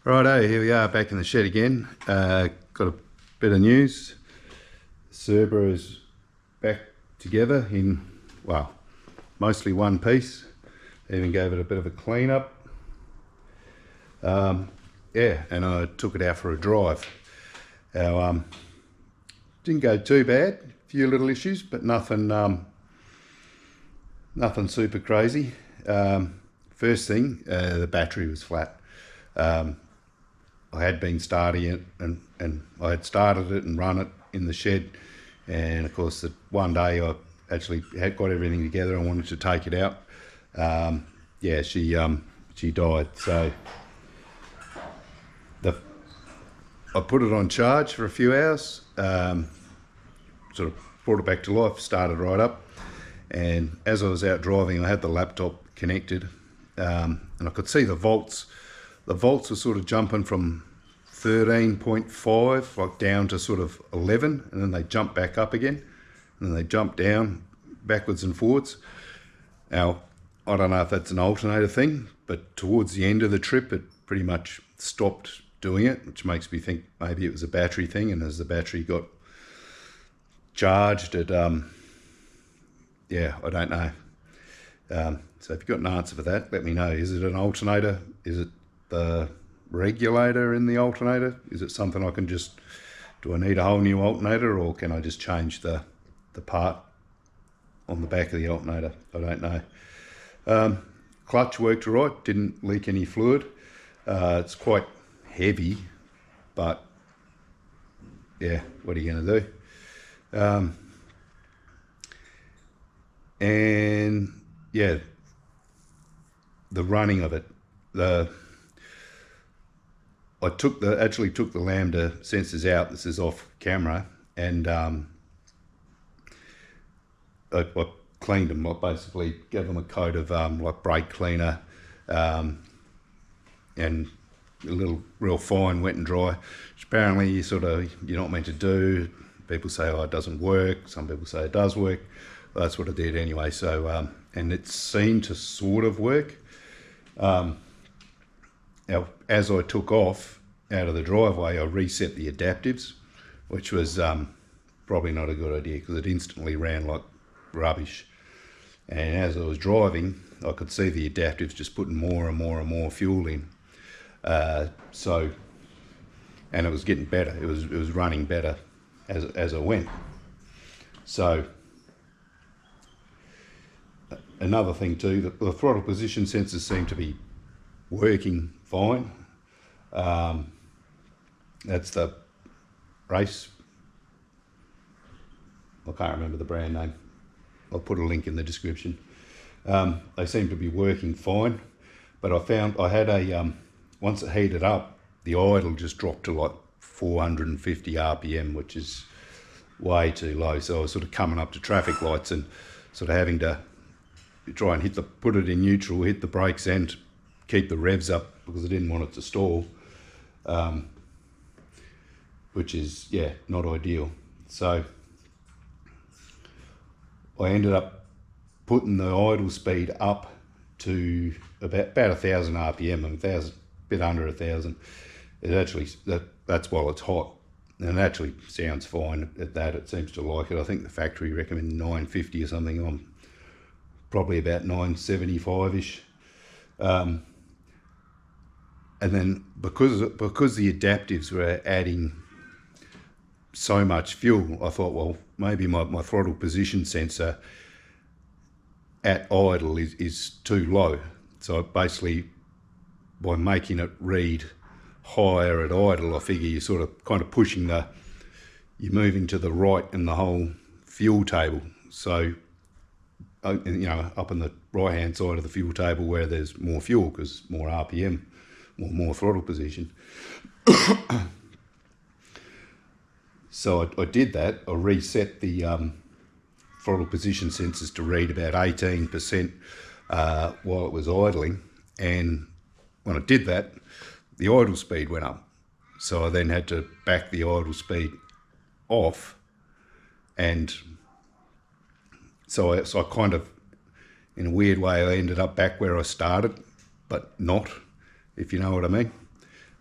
Righto, here we are back in the shed again. Got a bit of news. Cerbera is back together in, well, mostly one piece. Even gave it a bit of a clean up. Yeah, and I took it out for a drive. Now, didn't go too bad. A few little issues, but nothing super crazy. First thing, the battery was flat. I had been starting it and I had started it and run it in the shed, and of course one day I actually had got everything together and wanted to take it out. Yeah, she died. So I put it on charge for a few hours, sort of brought it back to life, started right up, and as I was out driving I had the laptop connected, and I could see the volts. The volts were sort of jumping from 13.5 like down to sort of 11, and then they jump back up again, and then they jump down backwards and forwards. Now, I don't know if that's an alternator thing, but towards the end of the trip it pretty much stopped doing it, which makes me think maybe it was a battery thing, and as the battery got charged, yeah, I don't know. So if you've got an answer for that, let me know. Is it an alternator? Is it the regulator in the alternator? Is it something I can just, do I need a whole new alternator, or can I just change the part on the back of the alternator? I don't know. Clutch worked all right, didn't leak any fluid. It's quite heavy, but yeah, what are you going to do? And yeah, the running of it, I actually took the lambda sensors out. This is off camera, and I cleaned them. I basically gave them a coat of like brake cleaner, and a little real fine wet and dry, which apparently you're not meant to do. People say, oh, it doesn't work. Some people say it does work. Well, that's what I did anyway. So and it seemed to sort of work. Now, as I took off out of the driveway, I reset the adaptives, which was probably not a good idea because it instantly ran like rubbish. And as I was driving, I could see the adaptives just putting more and more and more fuel in. So, and it was getting better. It was running better as I went. So, another thing too, the throttle position sensors seem to be working fine. That's the race, I can't remember the brand name. I'll put a link in the description. They seem to be working fine, but I found I had once it heated up, the idle just dropped to like 450 RPM, which is way too low. So I was sort of coming up to traffic lights and sort of having to try and put it in neutral, hit the brakes and keep the revs up because I didn't want it to stall, which is, yeah, not ideal. So I ended up putting the idle speed up to about 1,000 RPM, a bit under 1,000. It actually, that's while it's hot, and it actually sounds fine at that. It seems to like it. I think the factory recommended 950 or something. I'm probably about 975-ish. And then because the adaptives were adding so much fuel, I thought, well, maybe my throttle position sensor at idle is too low. So basically, by making it read higher at idle, I figure you're sort of kind of pushing you're moving to the right in the whole fuel table. So, you know, up on the right hand side of the fuel table where there's more fuel, because more RPM, more throttle position. So I did that. I reset the throttle position sensors to read about 18% while it was idling, and when I did that, the idle speed went up. So I then had to back the idle speed off, and so I kind of, in a weird way, I ended up back where I started, but not, if you know what I mean.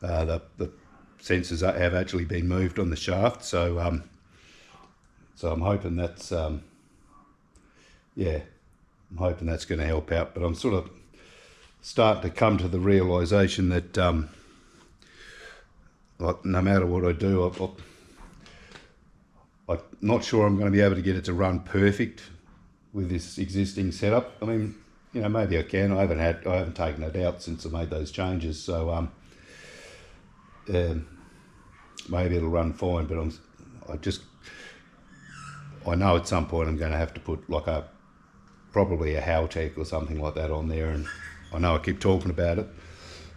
The sensors have actually been moved on the shaft, so so I'm hoping that's yeah, I'm hoping that's going to help out. But I'm sort of starting to come to the realization that like, no matter what I do, I'm not sure I'm going to be able to get it to run perfect with this existing setup. I mean, you know, maybe I can. I haven't taken it out since I made those changes, so maybe it'll run fine. But I know at some point I'm going to have to put like probably a Haltech or something like that on there, and I know I keep talking about it,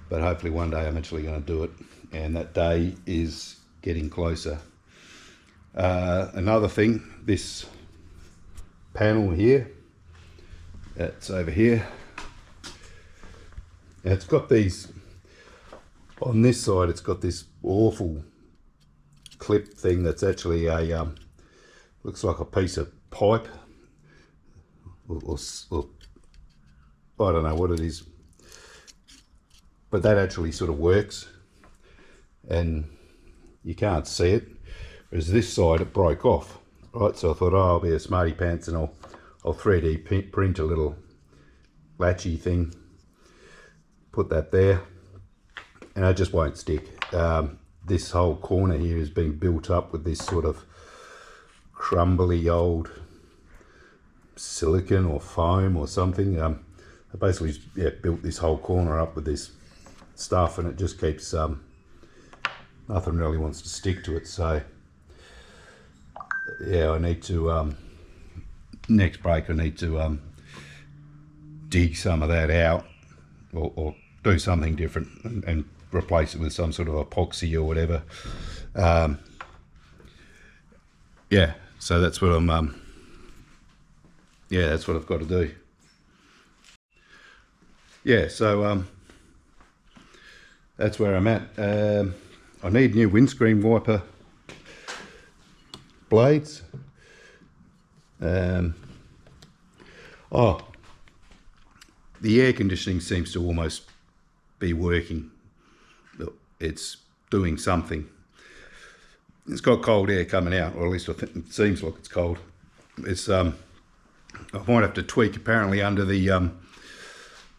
but hopefully one day I'm actually going to do it, and that day is getting closer. Another thing, this panel here, it's over here. Now it's got these, on this side it's got this awful clip thing that's actually a, looks like a piece of pipe, or I don't know what it is, but that actually sort of works and you can't see it. Whereas this side it broke off, right? So I thought, oh, I'll be a smarty pants and I'll 3D print a little latchy thing, put that there, and it just won't stick. This whole corner here is being built up with this sort of crumbly old silicon or foam or something. I basically built this whole corner up with this stuff, and it just keeps nothing really wants to stick to it. So yeah, I need to next break I need to dig some of that out, or do something different and replace it with some sort of epoxy or whatever. Yeah, so that's what I'm yeah, that's what I've got to do. Yeah, so that's where I'm at. I need new windscreen wiper blades. Oh, the air conditioning seems to almost be working. It's doing something. It's got cold air coming out, or at least I think it seems like it's cold. It's I might have to tweak apparently under the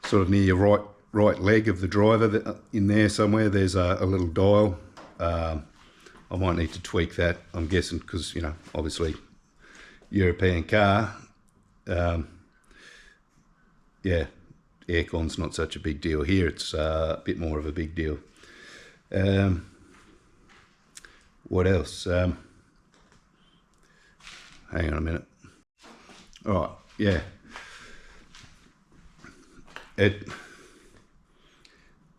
sort of near your right leg of the driver, in there somewhere there's a little dial. I might need to tweak that, I'm guessing, because, you know, obviously European car, yeah, aircon's not such a big deal. Here it's a bit more of a big deal. What else? Hang on a minute. All right, yeah.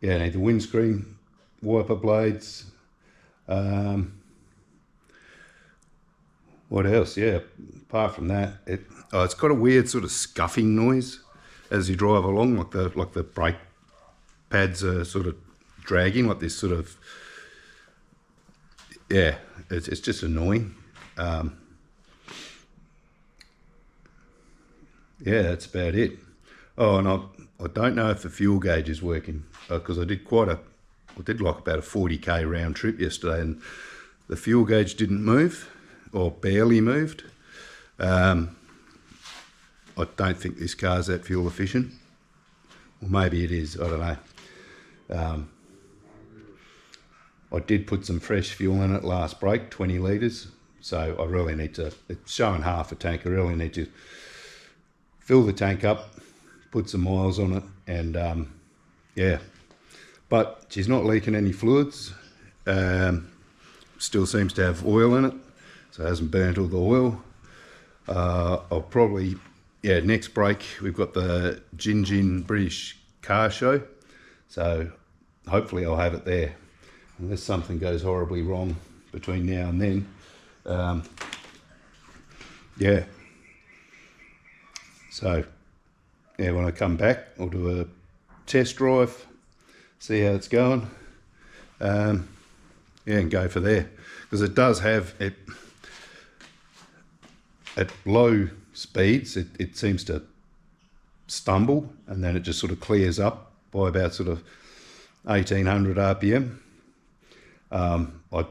Yeah, need the windscreen wiper blades. What else? Yeah, apart from that, it's got a weird sort of scuffing noise as you drive along, like the brake pads are sort of dragging, like this sort of, yeah, it's just annoying. Yeah, that's about it. Oh, and I don't know if the fuel gauge is working, because I did like about a 40k round trip yesterday, and the fuel gauge didn't move, or barely moved. I don't think this car's that fuel efficient. Or maybe it is, I don't know. I did put some fresh fuel in it last break, 20 litres, so I really need to, it's showing half a tank, I really need to fill the tank up, put some miles on it, and yeah. But she's not leaking any fluids, still seems to have oil in it, so it hasn't burnt all the oil. I'll probably, yeah, next break we've got the Gin British Car Show, so hopefully I'll have it there, unless something goes horribly wrong between now and then. Yeah, so yeah, when I come back I'll do a test drive, see how it's going, yeah, and go for there, because it does have it at low speeds, it seems to stumble, and then it just sort of clears up by about sort of 1800 RPM. I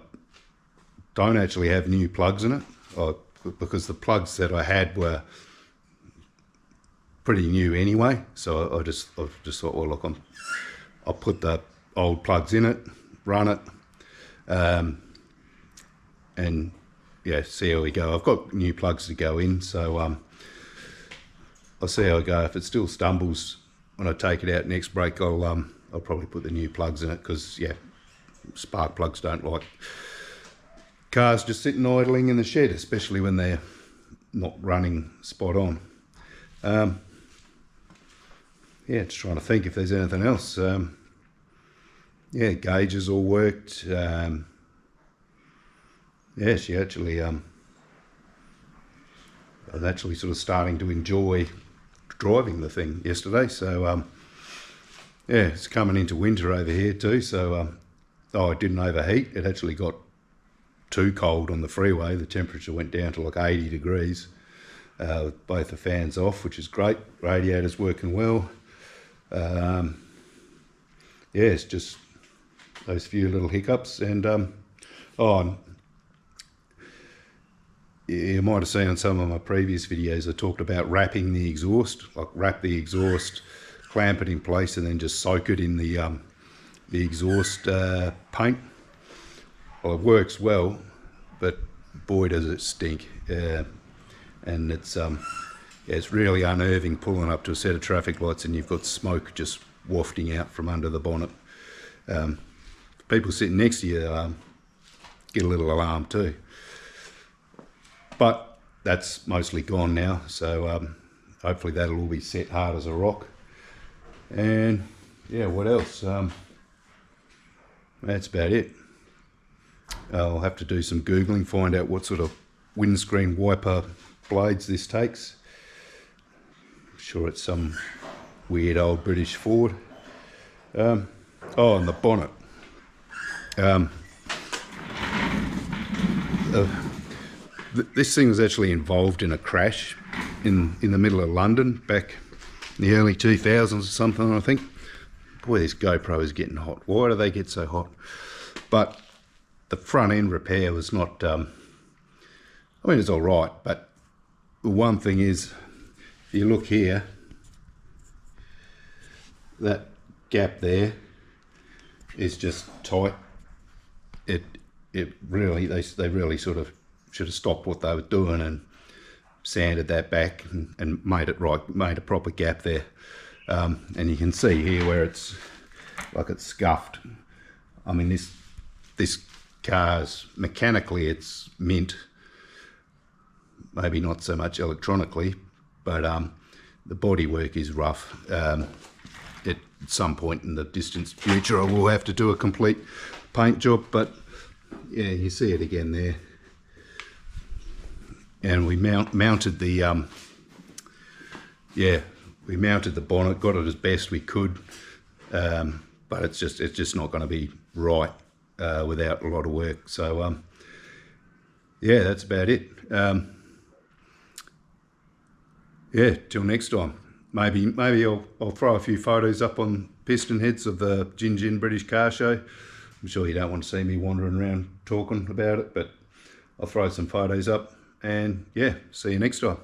don't actually have new plugs in it because the plugs that I had were pretty new anyway. So I just thought, well, look, I'll put the old plugs in it, run it, and yeah, see how we go. I've got new plugs to go in, so I'll see how I go. If it still stumbles when I take it out next break, I'll probably put the new plugs in it, because yeah, spark plugs don't like cars just sitting idling in the shed, especially when they're not running spot on. Yeah, just trying to think if there's anything else. Yeah, gauges all worked. Yeah, she actually, I was actually sort of starting to enjoy driving the thing yesterday. So yeah, it's coming into winter over here too. So oh, it didn't overheat. It actually got too cold on the freeway. The temperature went down to like 80 degrees with both the fans off, which is great. Radiator's working well. Yeah, it's just those few little hiccups. And oh, you might have seen on some of my previous videos I talked about wrapping the exhaust, like wrap the exhaust, clamp it in place, and then just soak it in the exhaust paint. Well, it works well, but boy does it stink. And it's it's really unnerving pulling up to a set of traffic lights and you've got smoke just wafting out from under the bonnet. People sitting next to you get a little alarm too. But that's mostly gone now, so hopefully that'll all be set hard as a rock. And yeah, what else? That's about it. I'll have to do some Googling, find out what sort of windscreen wiper blades this takes. I'm sure it's some weird old British Ford. Oh, and the bonnet. This thing was actually involved in a crash in the middle of London back in the early 2000s or something, I think. Boy, this GoPro is getting hot. Why do they get so hot? But the front end repair was not, I mean, it's all right, but the one thing is, if you look here, that gap there is just tight. It really, they really sort of should have stopped what they were doing and sanded that back and made it right, made a proper gap there. And you can see here where it's like it's scuffed. I mean, this car's mechanically it's mint, maybe not so much electronically, but the bodywork is rough. At some point in the distant future I will have to do a complete paint job, but yeah, you see it again there. And we mounted the we mounted the bonnet, got it as best we could, but it's just not going to be right without a lot of work. So yeah, that's about it. Yeah, till next time. Maybe I'll throw a few photos up on Piston Heads of the Gin British Car Show. I'm sure you don't want to see me wandering around talking about it, but I'll throw some photos up, and yeah, see you next time.